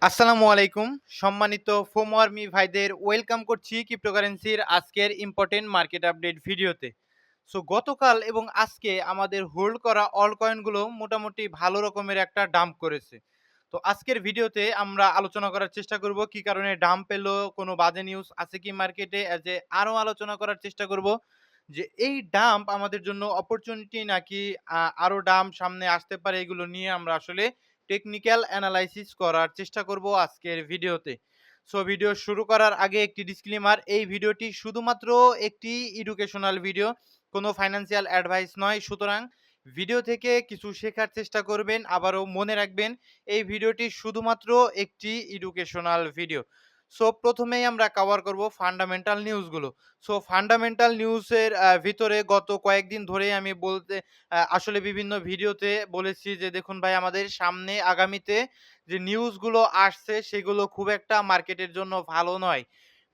আসসালামু আলাইকুম। সম্মানিত ফোমওয়ার্মি ভাইদের ওয়েলকাম করছি ক্রিপ্টোকারেন্সির আজকের ইম্পোর্টেন্ট মার্কেট আপডেট ভিডিওতে। সো গতকাল এবং আজকে আমাদের হোল্ড করা অল কয়েনগুলো মোটামুটি ভালো রকমের একটা ডাম্প করেছে। তো আজকের ভিডিওতে আমরা আলোচনা করার চেষ্টা করব কি কারণে ডাম্প এলো, কোনো বাজে নিউজ আছে কি মার্কেটে, আরও আলোচনা করার চেষ্টা করব যে এই ডাম্প আমাদের জন্য অপরচুনিটি নাকি আরও ডাম্প সামনে আসতে পারে, এগুলো নিয়ে আমরা আসলে টেকনিক্যাল অ্যানালাইসিস করার চেষ্টা করব আজকের ভিডিওতে। সো ভিডিও শুরু করার আগে একটি ডিসক্লেমার, এই ভিডিওটি শুধুমাত্র একটি এডুকেশনাল ভিডিও, কোনো ফাইন্যান্সিয়াল অ্যাডভাইস নয়। সুতরাং ভিডিও থেকে কিছু শেখার চেষ্টা করবেন। আবারও মনে রাখবেন এই ভিডিওটি শুধুমাত্র একটি এডুকেশনাল ভিডিও। সো প্রথমেই আমরা কভার করব ফান্ডামেন্টাল নিউজগুলো। সো ফান্ডামেন্টাল নিউজের ভিতরে গত কয়েকদিন ধরেই আমি বলতে আসলে বিভিন্ন ভিডিওতে বলেছি যে দেখুন ভাই, আমাদের সামনে আগামীতে যে নিউজগুলো আসছে সেগুলো খুব একটা মার্কেটের জন্য ভালো নয়।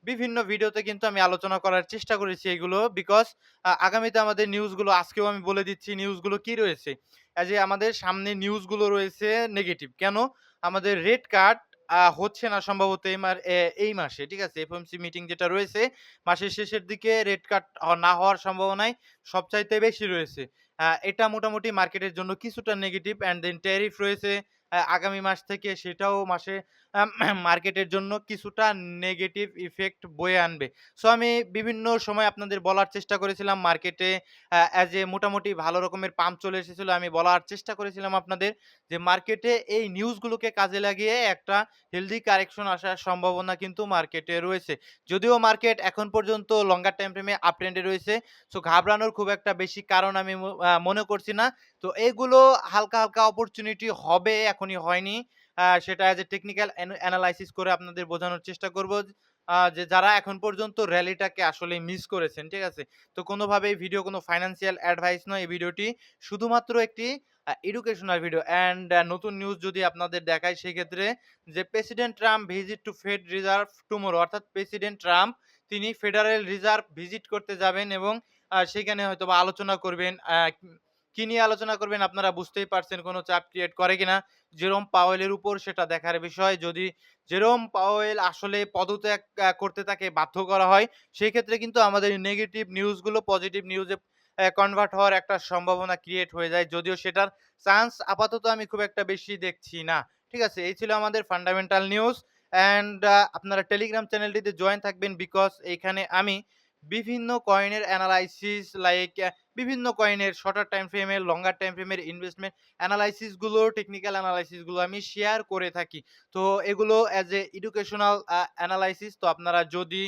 বিভিন্ন ভিডিওতে কিন্তু আমি আলোচনা করার চেষ্টা করেছি এগুলো, বিকজ আগামীতে আমাদের নিউজগুলো আজকেও আমি বলে দিচ্ছি নিউজগুলো কি রয়েছে। আমাদের সামনে নিউজগুলো রয়েছে নেগেটিভ। কেন? আমাদের রেড কার্ড হচ্ছে না সম্ভবত এই মাসে, ঠিক আছে? এফওএমসি মিটিং যেটা রয়েছে মাসের শেষের দিকে, রেড কার্ড না হওয়ার সম্ভাবনাই সবচাইতে বেশি রয়েছে। এটা মোটামুটি মার্কেটের জন্য কিছুটা নেগেটিভ। অ্যান্ড দেন ট্যারিফ রয়েছে আগামী মাস থেকে, সেটাও মাসে মার্কেটের জন্য কিছুটা নেগেটিভ ইফেক্ট বয়ে আনবে। সো আমি বিভিন্ন সময় আপনাদের বলার চেষ্টা করেছিলাম মার্কেটে মোটামুটি ভালো রকমের পাম্প চলে এসেছিল। আমি বলার চেষ্টা করেছিলাম আপনাদের যে মার্কেটে এই নিউজগুলোকে কাজে লাগিয়ে একটা হেলদি কারেকশন আসার সম্ভাবনা কিন্তু মার্কেটে রয়েছে। যদিও মার্কেট এখন পর্যন্ত লঙ্গার টাইম ফ্রেমে আপ ট্রেন্ডে রয়েছে। সো ঘাবড়ানোর খুব একটা বেশি কারণ আমি মনে করছি না। তো এগুলো হালকা, হালকা অপরচুনিটি হবে, এখনই হয়নি। সেটা টেকনিক্যাল অ্যানালাইসিস করে আপনাদের বোঝানোর চেষ্টা করব যে যারা এখন পর্যন্ত র‍্যালিটাকে আসলে মিস করেছেন, ঠিক আছে? তো কোনোভাবেই ভিডিও কোনো ফাইন্যান্সিয়াল অ্যাডভাইস নয়। এই ভিডিওটি শুধুমাত্র একটি এডুকেশনাল ভিডিও। অ্যান্ড নতুন নিউজ যদি আপনাদের দেখাই সেক্ষেত্রে যে president Trump visit to Fed Reserve tomorrow, অর্থাৎ প্রেসিডেন্ট ট্রাম্প তিনি ফেডারেল রিজার্ভ ভিজিট করতে যাবেন এবং সেখানে হয়তোবা আলোচনা করবেন। কি নিয়ে আলোচনা করবেন আপনারা বুঝতেই পারছেন, কোনো চাপ ক্রিয়েট করে কিনা জেরোম পাওয়েলের উপর, সেটা দেখার বিষয়। যদি জেরোম পাওয়েল আসলে পদত্যাগ করতে তাকে বাধ্য করা হয়, সেক্ষেত্রে কিন্তু আমাদের নেগেটিভ নিউজগুলো পজিটিভ নিউজে কনভার্ট হওয়ার একটা সম্ভাবনা ক্রিয়েট হয়ে যায়। যদিও সেটার চান্স আপাতত আমি খুব একটা বেশি দেখছি না। ঠিক আছে? এই ছিল আমাদের ফান্ডামেন্টাল নিউজ। অ্যান্ড আপনারা টেলিগ্রাম চ্যানেলটিতে জয়েন থাকবেন, বিকজ এইখানে আমি বিভিন্ন কয়েনের অ্যানালাইসিস বিভিন্ন কয়েনের শর্টার টাইম ফ্রেমের, লঙ্গার টাইম ফ্রেমের ইনভেস্টমেন্ট অ্যানালাইসিস গুলো, টেকনিক্যাল অ্যানালাইসিস গুলো আমি শেয়ার করে থাকি। তো এগুলো এডুকেশনাল অ্যানালাইসিস। তো আপনারা যদি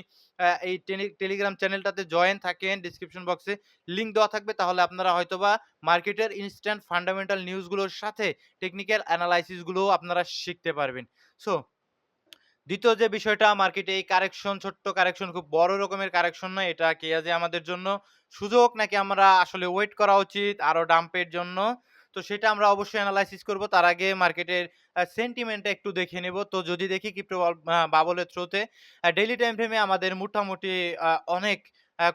এই টেলিগ্রাম চ্যানেলটাতে জয়েন থাকেন, ডেসক্রিপশন বক্সে লিংক দেওয়া থাকবে, তাহলে আপনারা হয়তোবা মার্কেটের ইনস্ট্যান্ট ফান্ডামেন্টাল নিউজগুলোর সাথে টেকনিক্যাল অ্যানালাইসিস গুলোও আপনারা শিখতে পারবেন। সো দ্বিতীয় যে বিষয়টা, মার্কেটে এই কারেকশন, ছোট্ট কারেকশন, খুব বড় রকমের কারেকশন নয়। এটা কি আমাদের জন্য সুযোগ, নাকি আমরা আসলে ওয়েট করা উচিত আরো ডাম্পের জন্য? তো সেটা আমরা অবশ্যই এনালাইসিস করব। তার আগে মার্কেটের সেন্টিমেন্টটা একটু দেখে নেব। তো যদি দেখি ক্রিপ্টো বাবলের থ্রুতে ডেইলি টাইম ফ্রেমে আমাদের মোটামুটি অনেক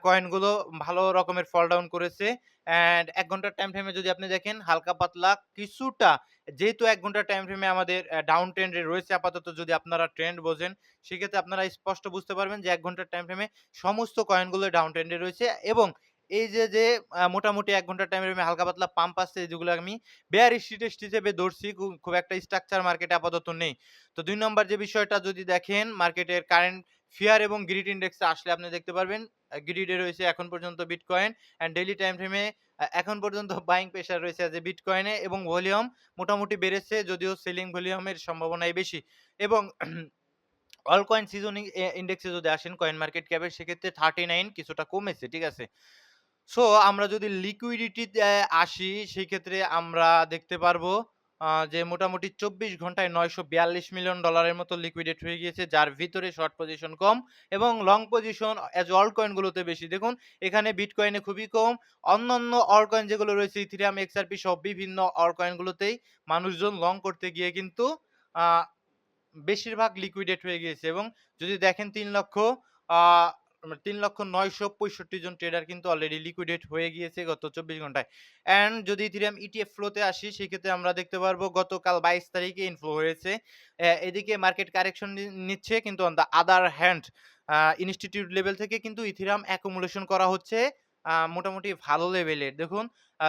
কয়েনগুলো ভালো রকমের ফল ডাউন করেছে। অ্যান্ড ১ ঘন্টার টাইম ফ্রেমে যদি আপনি দেখেন হালকা পাতলা কিছুটা, যেহেতু ১ ঘন্টার টাইম ফ্রেমে আমাদের ডাউন ট্রেন্ডে রয়েছে আপাতত, যদি আপনারা ট্রেন্ড বোঝেন সেক্ষেত্রে আপনারা স্পষ্ট বুঝতে পারবেন যে ১ ঘন্টার টাইম ফ্রেমে সমস্ত কয়েনগুলো ডাউন ট্রেন্ডে রয়েছে। এবং এই যে মোটামুটি ১ ঘন্টার টাইম ফ্রেমে হালকা পাতলা পাম্প আসছে, যেগুলো আমি বেয়ারিশ টেস্ট হিসেবে ধরছি। খুব একটা স্ট্রাকচার মার্কেটে আপাতত নেই। তো ২ নম্বর যে বিষয়টা যদি দেখেন, মার্কেটের কারেন্ট ফিয়ার এবং গ্রিড ইন্ডেক্সে আসলে আপনি দেখতে পারবেন গ্রিডে রয়েছে এখন পর্যন্ত বিটকয়েন। অ্যান্ড ডেইলি টাইম ফ্রেমে এখন পর্যন্ত বাইং প্রেশার রয়েছে বিটকয়েনে, এবং ভলিউম মোটামুটি বেড়েছে, যদিও সেলিং ভলিউমের সম্ভাবনাই বেশি। এবং অল কয়েন সিজনিং ইন্ডেক্সে যদি আসেন কয়েন মার্কেট ক্যাপের, সেক্ষেত্রে 39 কিছুটা কমেছে, ঠিক আছে? সো আমরা যদি লিকুইডিটিতে আসি, সেক্ষেত্রে আমরা দেখতে পারবো যে মোটামুটি ২৪ ঘন্টায় $৯৪২ মিলিয়ন মতো লিকুইডেট হয়ে গিয়েছে, যার ভিতরে শর্ট পজিশন কম এবং লং পজিশন অল কয়েনগুলোতে বেশি। দেখুন এখানে বিটকয়েনে খুবই কম। অন্যান্য অল কয়েন যেগুলো রয়েছে, ইথেরিয়াম, এক্সআরপি সহ বিভিন্ন অল কয়েনগুলোতেই মানুষজন লং করতে গিয়ে কিন্তু আ বেশিরভাগ লিকুইডেট হয়ে গিয়েছে। এবং যদি দেখেন ৩ লক্ষ আ 3,965,000 জন ট্রেডার কিন্তু অলরেডি লিকুইডেট হয়ে গিয়েছে গত 24 ঘন্টায়। অ্যান্ড যদি ইথেরিয়াম ইটিএফ ফ্লোতে আসি সেক্ষেত্রে আমরা দেখতে পারবো গতকাল 22 তারিখে ইনফ্লো হয়েছে। এদিকে মার্কেট কারেকশন নিচ্ছে কিন্তু on the other hand institute level থেকে কিন্তু ইথেরিয়াম অ্যাকুমুলেশন করা হচ্ছে মোটামুটি ভালো লেভেলের। দেখুন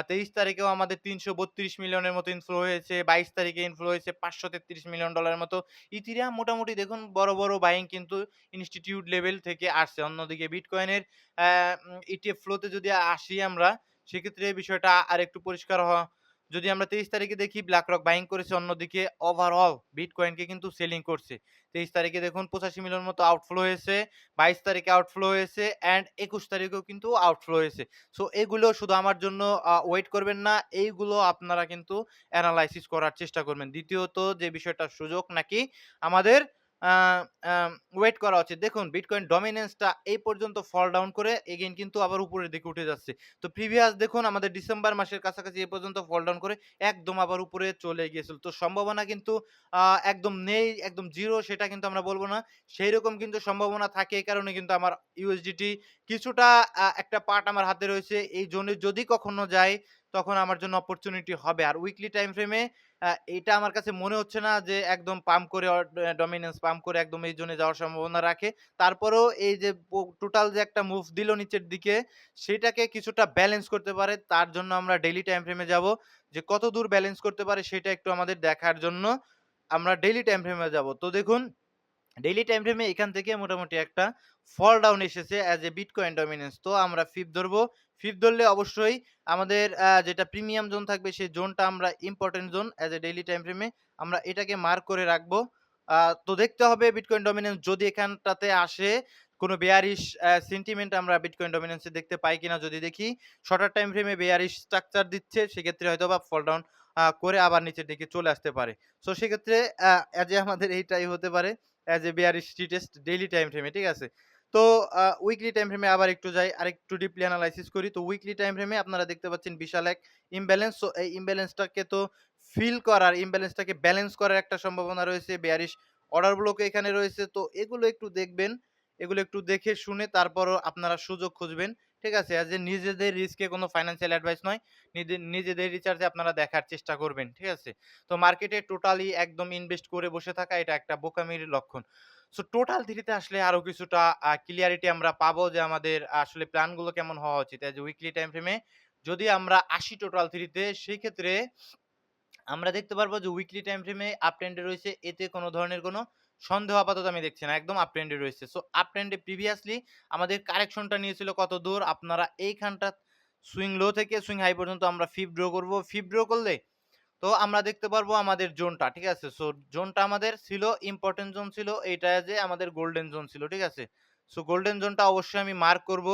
23 তারিখেও আমাদের ৩৩২ মিলিয়নের মতো ইনফ্লো হয়েছে। 22 তারিখে ইনফ্লো হয়েছে $৫৩৩ মিলিয়ন এর মতো। ইথেরিয়াম মোটামুটি দেখুন বড়, বড় বাইং কিন্তু ইনস্টিটিউট লেভেল থেকে আসছে। অন্যদিকে বিটকয়েনের অ্যা ইটিএফ ফ্লোতে যদি আসি আমরা, সেক্ষেত্রে এই বিষয়টা আরেকটু পরিষ্কার যদি আমরা 23 তারিখে দেখি BlackRock বাইং করেছে, অন্যদিকে ওভারঅল বিটকয়েনকে কিন্তু সেলিং করছে। 23 তারিখে দেখুন 85 মিলিয়ন মতো আউটফ্লো হয়েছে, 22 তারিখে আউটফ্লো হয়েছে অ্যান্ড 21 তারিখেও কিন্তু আউটফ্লো হয়েছে। সো এগুলো শুধু আমার জন্য ওয়েট করবেন না, এইগুলো আপনারা কিন্তু এনালাইসিস করার চেষ্টা করবেন। দ্বিতীয়ত যে বিষয়টা সুযোগ নাকি আমাদের আ আম ওয়েট করা উচিত। দেখুন বিটকয়েন ডমিন্যান্সটা এই পর্যন্ত ফল ডাউন করে এগেইন কিন্তু আবার উপরের দিকে উঠে যাচ্ছে। তো প্রিভিয়াস দেখুন আমাদের ডিসেম্বর মাসের কাছাকাছি এ পর্যন্ত ফল ডাউন করে একদম আবার উপরে চলে গিয়েছিল। তো সম্ভাবনা কিন্তু আ একদম নেই, একদম 0 সেটা কিন্তু আমরা বলব না। সেইরকম কিন্তু সম্ভাবনা থাকে, এই কারণে কিন্তু আমার ইউএসডিটি কিছুটা একটা পার্ট আমার হাতে রয়েছে। এই জোনে যদি কখনো যায় তখন আমার জন্য অপরচুনিটি হবে। আর উইকলি টাইম ফ্রেমে এটা আমার কাছে মনে হচ্ছে না যে একদম পাম্প করে ডমিন্যান্স পাম্প করে একদম এই জোনে যাওয়ার সম্ভাবনা রাখে। তারপরেও এই যে টোটাল যে একটা মুভ দিল নিচের দিকে, সেটাকে কিছুটা ব্যালেন্স করতে পারে। তার জন্য আমরা ডেইলি টাইম ফ্রেমে যাবো। যে কতদূর ব্যালেন্স করতে পারে সেটা একটু আমাদের দেখার জন্য আমরা ডেইলি টাইম ফ্রেমে যাবো। তো দেখুন ডেইলি টাইম ফ্রেমে এখান থেকে মোটামুটি একটা ফল ডাউন এসেছে অ্যাজ এ বিটকয়েন ডমিন্যান্স। তো আমরা ফিফথ ধরবো। ফিফথ ধরলে অবশ্যই আমাদের যেটা প্রিমিয়াম জোন থাকবে সেই জোনটা আমরা important zone as a daily time ফ্রেমে আমরা এটাকে মার্ক করে রাখবো। তো দেখতে হবে বিটকয়েন ডমিন্যান্স যদি এখানটাতে আসে কোনো বেয়ারিশ সেন্টিমেন্ট আমরা বিটকয়েন ডমিন্যান্স এ দেখতে পাই কিনা। যদি দেখি শর্টার টাইম ফ্রেমে বেয়ারিশ স্ট্রাকচার দিচ্ছে, সেক্ষেত্রে হয়তোবা ফল ডাউন করে আবার নিচের দিকে চলে আসতে পারে। সো সেক্ষেত্রে অ্যাজ এ আমাদের এইটাই হতে পারে। As a bearish test daily time ফ্রেমে, ঠিক আছে? তো উইকলি টাইম ফ্রেমে আবার একটু যাই, আরেকটু ডিপলি এনালাইসিস করি। তো উইকলি টাইম ফ্রেমে আপনারা দেখতে পাচ্ছেন বিশাল এক ইমব্যালেন্স। সো এই ইমব্যালেন্সটাকে তো ফিল করার, ইমব্যালেন্সটাকে ব্যালেন্স করার একটা সম্ভাবনা রয়েছে। বেয়ারিশ অর্ডার ব্লক এখানে রয়েছে। তো এগুলো একটু দেখবেন। এগুলো একটু দেখে শুনে তারপরও আপনারা সুযোগ খুঁজবেন। ঠিক আছে? অ্যাজ এ নিজেদের রিস্কে কোনো ফাইন্যান্সিয়াল অ্যাডভাইস নয়। নিজেদের রিসার্চে আপনারা দেখার চেষ্টা করবেন। ঠিক আছে? তো মার্কেটে টোটালি একদম ইনভেস্ট করে বসে থাকা এটা একটা বোকামির লক্ষণ। সো টোটাল থ্রিতে আসলে আরো কিছুটা ক্লিয়ারিটি আমরা পাবো যে আমাদের আসলে প্ল্যান গুলো কেমন হওয়া উচিত। এজ উইকলি টাইম ফ্রেমে যদি আমরা আসি টোটাল থ্রিতে, সেই ক্ষেত্রে আমরা দেখতে পারবো যে উইকলি টাইম ফ্রেমে আপ ট্রেন্ডে রয়েছে। এতে কোনো ধরনের কোনো সন্দেহ আপাতত আমি দেখছি না। একদম আপ ট্রেন্ডে রয়েছে। সো আপ ট্রেন্ডে প্রিভিয়াসলি আমাদের কারেকশনটা নিয়েছিল কতদূর? আপনারা এইখানটা সুইং লো থেকে সুইং হাই পর্যন্ত আমরা ফিব ড্র করব। ফিব ড্র করলে তো আমরা দেখতে পারবো আমাদের জোনটা, ঠিক আছে? সো জোনটা আমাদের ছিল ইম্পোর্টেন্ট জোন ছিল এইটা, যে আমাদের গোল্ডেন জোন ছিল, ঠিক আছে? সো গোল্ডেন জোনটা অবশ্যই আমি মার্ক করব।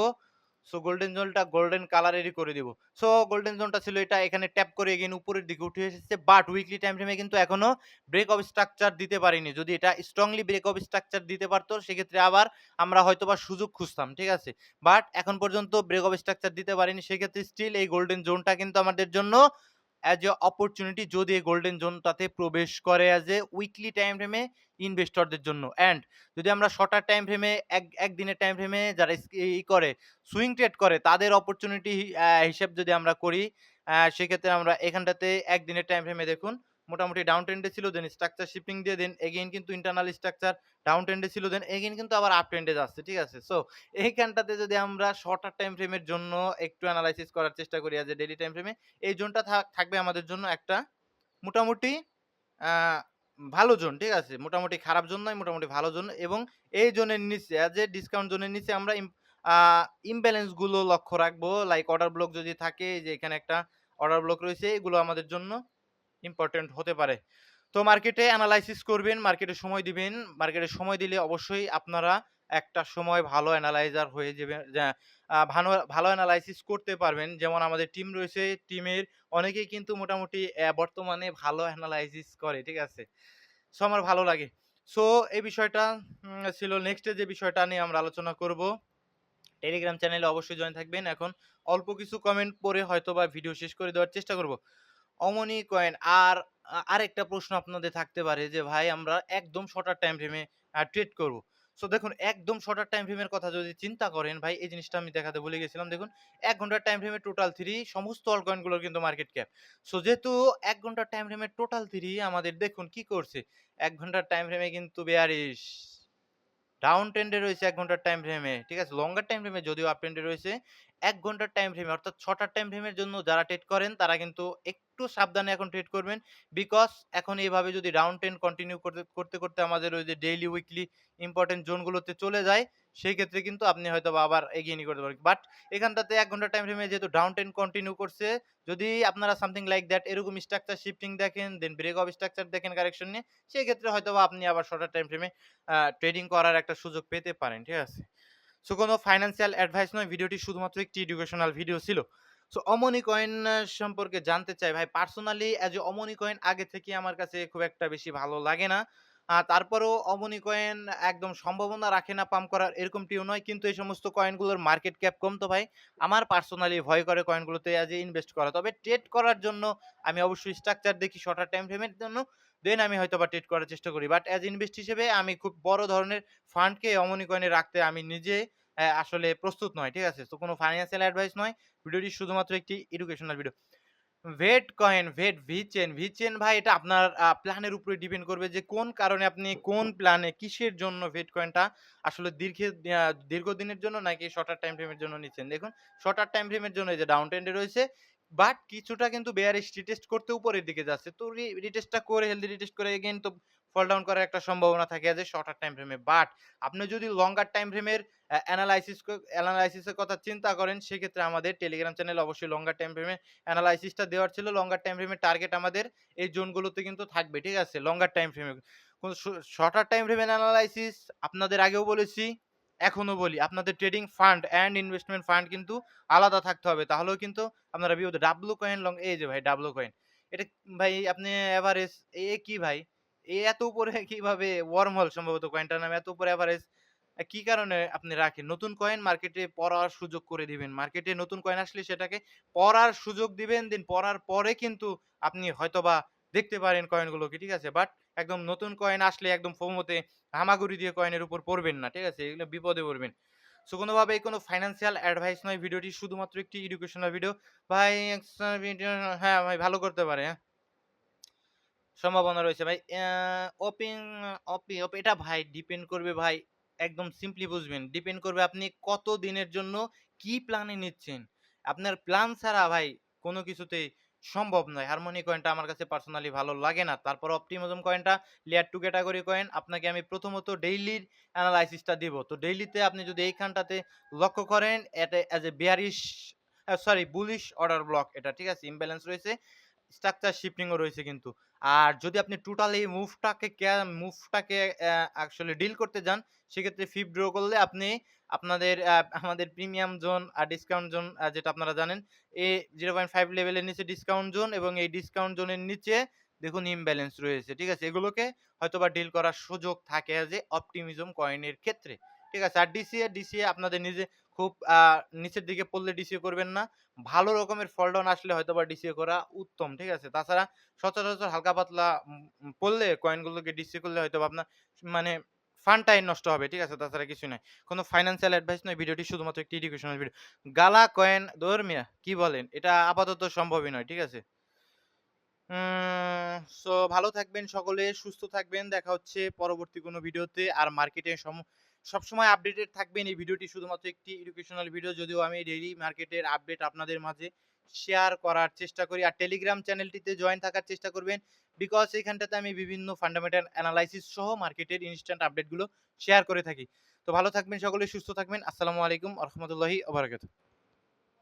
সো গোল্ডেন জোনটা গোল্ডেন কালারেরই করে দিব। সো গোল্ডেন জোনটা ছিল এটা, এখানে ট্যাপ করে এগেইন উপরের দিকে উঠে এসেছে। বাট উইকলি টাইম ফ্রেমে কিন্তু এখনো ব্রেক অফ স্ট্রাকচার দিতে পারিনি। যদি এটা স্ট্রংলি ব্রেক অফ স্ট্রাকচার দিতে পারতো সেক্ষেত্রে আবার আমরা হয়তোবা সুযোগ খুঁজতাম, ঠিক আছে? বাট এখন পর্যন্ত ব্রেক অফ স্ট্রাকচার দিতে পারিনি। সেক্ষেত্রে স্টিল এই গোল্ডেন জোনটা কিন্তু আমাদের জন্য অ্যাজ এ অপরচুনিটি যদি এই গোল্ডেন জোনটাতে প্রবেশ করে অ্যাজ এ উইকলি টাইম ফ্রেমে ইনভেস্টরদের জন্য। অ্যান্ড যদি আমরা শর্টার টাইম ফ্রেমে একদিনের টাইম ফ্রেমে যারা করে সুইং ট্রেড করে তাদের অপরচুনিটি হিসেব যদি আমরা করি, সেক্ষেত্রে আমরা এখানটাতে একদিনের টাইম ফ্রেমে দেখুন মোটামুটি ডাউন ট্রেন্ডে ছিল, দেন স্ট্রাকচার শিফটিং দিয়ে দেন এগেইন কিন্তু ইন্টারনাল স্ট্রাকচার ডাউন ট্রেন্ডে ছিল, দেন এগেইন কিন্তু আবার আপ ট্রেন্ডে যাচ্ছে, ঠিক আছে? সো এইখানটাতে যদি আমরা শর্টার টাইম ফ্রেমের জন্য একটু এনালাইসিস করার চেষ্টা করি অ্যাজ এ ডেইলি টাইম ফ্রেমে, এই জোনটা থাকবে আমাদের জন্য একটা মোটামুটি আ ভালো জোন, ঠিক আছে? মোটামুটি খারাপ জোন নয়, মোটামুটি ভালো জোন। এবং এই জোনের নিচে অ্যাজ এ ডিসকাউন্ট জোনের নিচে আমরা আ ইমব্যালেন্স গুলো লক্ষ্য রাখবো। লাইক অর্ডার ব্লক যদি থাকে, যে এখানে একটা অর্ডার ব্লক রয়েছে, এগুলো আমাদের জন্য ইম্পোর্টেন্ট হতে পারে। তো মার্কেটে এনালাইসিস করবেন, মার্কেটে সময় দিবেন। মার্কেটে সময় দিলে অবশ্যই আপনারা একটা সময় ভালো এনালাইজার হয়ে যাবেন, ভালো এনালাইসিস করতে পারবেন। যেমন আমাদের টিম রয়েছে, টিমের অনেকেই কিন্তু মোটামুটি বর্তমানে ভালো এনালাইসিস করে, ঠিক আছে? সো আমার ভালো লাগে। সো এই বিষয়টা ছিল। নেক্সট যে বিষয়টা নিয়ে আমরা আলোচনা করব, টেলিগ্রাম চ্যানেলে অবশ্যই জয়েন থাকবেন। এখন অল্প কিছু কমেন্ট পড়ে হয়তোবা ভিডিও শেষ করে দেওয়ার চেষ্টা করব। অমনি কয়েন আর আরেকটা প্রশ্ন আপনাদের থাকতে পারে যে ভাই আমরা একদম শর্টার টাইম ফ্রেমে ট্রেড করব। সো দেখুন একদম শর্টার টাইম ফ্রেমের কথা যদি চিন্তা করেন ভাই, এই জিনিসটা আমি দেখাতে ভুলে গেছিলাম। দেখুন ১ ঘন্টার টাইম ফ্রেমে টোটাল 3 সমস্ত অল কয়েন গুলোর কিন্তু মার্কেট ক্যাপ। সো যেহেতু ১ ঘন্টার টাইম ফ্রেমে টোটাল 3 আমাদের দেখুন কি করছে? ১ ঘন্টার টাইম ফ্রেমে কিন্তু বেয়ারিশ ডাউন ট্রেন্ডে রয়েছে ১ ঘন্টার টাইম ফ্রেমে। ঠিক আছে? লঙ্গার টাইম ফ্রেমে যদিও আপ ট্রেন্ডে রয়েছে। ১ ঘন্টার টাইম ফ্রেমে অর্থাৎ ৬ টার টাইম ফ্রেমের জন্য যারা ট্রেড করেন তারা কিন্তু একটু সাবধানে এখন ট্রেড করবেন। বিকজ এখন এভাবে যদি ডাউন ট্রেন্ড কন্টিনিউ করতে আমাদের ওই যে ডেইলি, উইকলি ইম্পোর্টেন্ট জোন গুলোতে চলে যায়, সেই ক্ষেত্রে কিন্তু আপনি হয়তোবা আবার এগিয়ে নিয়ে করতে পারেন। বাট এখানটাতে ১ ঘন্টার টাইম ফ্রেমে যেহেতু ডাউন ট্রেন্ড কন্টিনিউ করছে, যদি আপনারা সামথিং লাইক দ্যাট এরকম স্ট্রাকচার শিফটিং দেখেন, দেন ব্রেক অফ স্ট্রাকচার দেখেন কারেকশন নিয়ে, সেক্ষেত্রে হয়তোবা আপনি আবার শর্টার টাইম ফ্রেমে ট্রেডিং করার একটা সুযোগ পেতে পারেন। ঠিক আছে? সো কোনো ফাইন্যান্সিয়াল অ্যাডভাইস নয়। ভিডিওটি শুধুমাত্র একটি এডুকেশনাল ভিডিও ছিল। সো অমনি কয়েন সম্পর্কে জানতে চাই ভাই, পার্সোনালি অ্যাজ এ অমনি কয়েন আগে থেকে আমার কাছে খুব একটা বেশি ভালো লাগে না। তারপরেও অমনি কয়েন একদম সম্ভাবনা রাখে না পাম্প করার এরকমটিও নয়। কিন্তু এই সমস্ত কয়েনগুলোর মার্কেট ক্যাপ কম তো ভাই আমার পার্সোনালি ভয় করে কয়েনগুলোতে অ্যাজ এ ইনভেস্ট করা। তবে ট্রেড করার জন্য আমি অবশ্যই স্ট্রাকচার দেখি শর্টার টাইম ফ্রেমের জন্য। দেন আমি হয়তোবা ট্রেড করার চেষ্টা করি। বাট অ্যাজ ইনভেস্ট হিসেবে আমি খুব বড় ধরনের ফান্ডকে অমনি কয়েনে রাখতে আমি নিজে আসলে প্রস্তুত নয়। ঠিক আছে? তো কোনো ফাইন্যান্সিয়াল অ্যাডভাইস নয়। ভিডিওটি শুধুমাত্র একটি এডুকেশনাল ভিডিও। ভেট কয়েন, ভিচেন ভাই এটা আপনার প্ল্যানের উপরে ডিপেন্ড করবে যে কোন কারণে আপনি কোন প্ল্যানে কিসের জন্য ভেট কয়েনটা আসলে দীর্ঘদিনের জন্য নাকি শর্টার টাইম ফ্রেমের জন্য নিচ্ছেন। দেখুন শর্টার টাইম ফ্রেমের জন্য এই যে ডাউন ট্রেন্ডে রয়েছে। বাট কিছুটা কিন্তু বেয়ারিশ রিটেস্ট করতে উপরের দিকে যাচ্ছে। তো রিটেস্টটা করে হেলথি রিটেস্ট করে এগেইন তো ফল ডাউন করার একটা সম্ভাবনা থাকে যে শর্টার টাইম ফ্রেমে। বাট আপনি যদি লঙ্গার টাইম ফ্রেমের অ্যানালাইসিস এর কথা চিন্তা করেন, সেক্ষেত্রে আমাদের টেলিগ্রাম চ্যানেলে অবশ্যই লঙ্গার টাইম ফ্রেমে অ্যানালাইসিসটা দেওয়ার ছিল। লঙ্গার টাইম ফ্রেমের টার্গেট আমাদের এই জোনগুলোতে কিন্তু থাকবে। ঠিক আছে? লঙ্গার টাইম ফ্রেমে। কোন শর্টার টাইম ফ্রেম অ্যানালাইসিস আপনাদের আগেও বলেছি, এখনো বলি, আপনাদের trading fund and investment fund কিন্তু আলাদা থাকতে হবে। তাহলেও কিন্তু আপনারা বিপদে ডাব্লু কয়েন এই যে ভাই ডাব্লু কয়েন। এটা ভাই আপনি এভারেজ কি ভাই? এত উপরে কিভাবে ওয়ার্মহোল সম্ভবত কয়েনটার নাম, এত উপরে এভারেজ কি কারণে আপনি রাখেন? নতুন কয়েন মার্কেটে পড়ার সুযোগ করে দিবেন। মার্কেটে নতুন কয়েন আসলে সেটাকে পড়ার সুযোগ দিবেন। দেন পড়ার পরে কিন্তু আপনি হয়তোবা দেখতে পারেন কয়েনগুলোকে। ঠিক আছে? বাট একদম নতুন কয়েন আসলে একদম ফোমোতে হামাগুড়ি দিয়ে কয়েনের উপর পড়বেন না। ঠিক আছে? এগুলো বিপদে পড়বেন। সো কোনোভাবেই কোনো ফাইন্যান্সিয়াল অ্যাডভাইস নয়। ভিডিওটি শুধুমাত্র একটি এডুকেশনাল ভিডিও। ভাই ভিডিও হ্যাঁ, ভাই ভালো করতে পারে। হ্যাঁ? সম্ভাবনা রয়েছে ভাই। ওপিং অপি এটা ভাই ডিপেন্ড করবে ভাই, একদম সিম্পলি বুঝবেন। ডিপেন্ড করবে আপনি কত দিনের জন্য কি প্ল্যানে নিচ্ছেন। আপনার প্ল্যান ছাড়া ভাই কোন কিছুতেই সম্ভব নয়। হারমোনি কয়েনটা আমার কাছে পার্সোনালি ভালো লাগে না। তারপর অপটিমিজম কয়েনটা লেয়ার 2 ক্যাটেগরি কয়েন। আপনাকে আমি প্রথমত ডেইলির এনালাইসিসটা দিব। তো ডেইলিতে আপনি যদি এইখানটাতে লক্ষ্য করেন, এটা as a bearish sorry bullish order block এটা। ঠিক আছে? ইমব্যালেন্স রয়েছে। স্ট্রাকচার শিফটিং ও রয়েছে কিন্তু। আর যদি আপনি টোটাল এই মুভটাকে আসলে ডিল করতে যান, সেক্ষেত্রে ফিপ ড্র করলে আপনি আমাদের প্রিমিয়াম জোন আর ডিসকাউন্ট জোন যেটা আপনারা জানেন, 0.5 লেভেলের নিচে ডিসকাউন্ট জোন এবং এই ডিসকাউন্ট জোনের নিচে দেখুন ইমব্যালেন্স রয়েছে। ঠিক আছে? এগুলোকে হয়তোবা ডিল করার সুযোগ থাকে যে অপটিমিজম কয়েনের ক্ষেত্রে। ঠিক আছে? আর ডিসিএ আপনাদের নিজে খুব নিচের দিকে পড়লে ডিসিএ করবেন না। ভালো রকমের ফল ডাউন আসলে হয়তোবা ডিসিএ করা উত্তম। ঠিক আছে? তাছাড়া সচরাচর হালকা পাতলা পড়লে কয়েনগুলোকে ডিসিএ করলে হয়তোবা আপনার মানে ফান্ডটাই নষ্ট হবে। ঠিক আছে? তাছাড়া কিছুই নয়। কোন ফাইন্যান্সিয়াল অ্যাডভাইস নয়। ভিডিওটি শুধুমাত্র একটি এডুকেশনাল ভিডিও। গালা কয়েন ধুর মিয়া কি বলেন? এটা আপাতত সম্ভবই নয়। ঠিক আছে? সো ভালো থাকবেন সকলে, সুস্থ থাকবেন। দেখা হচ্ছে পরবর্তী কোনো ভিডিওতে। আর মার্কেটে সবসময় আপডেটেড থাকবেন। এই ভিডিওটি শুধুমাত্র একটি এডুকেশনাল ভিডিও। যদিও আমি ডেইলি মার্কেটের আপডেট আপনাদের মাঝে শেয়ার করার চেষ্টা করি। আর টেলিগ্রাম চ্যানেলটিতে জয়েন থাকার চেষ্টা করবেন। বিকজ এখানটাতে আমি বিভিন্ন ফান্ডামেন্টাল এনালাইসিস সহ মার্কেটের ইনস্ট্যান্ট আপডেটগুলো শেয়ার করে থাকি। তো ভালো থাকবেন সকলে, সুস্থ থাকবেন। আসসালামু আলাইকুম ওয়া রাহমাতুল্লাহি ওয়া বারাকাতুহু।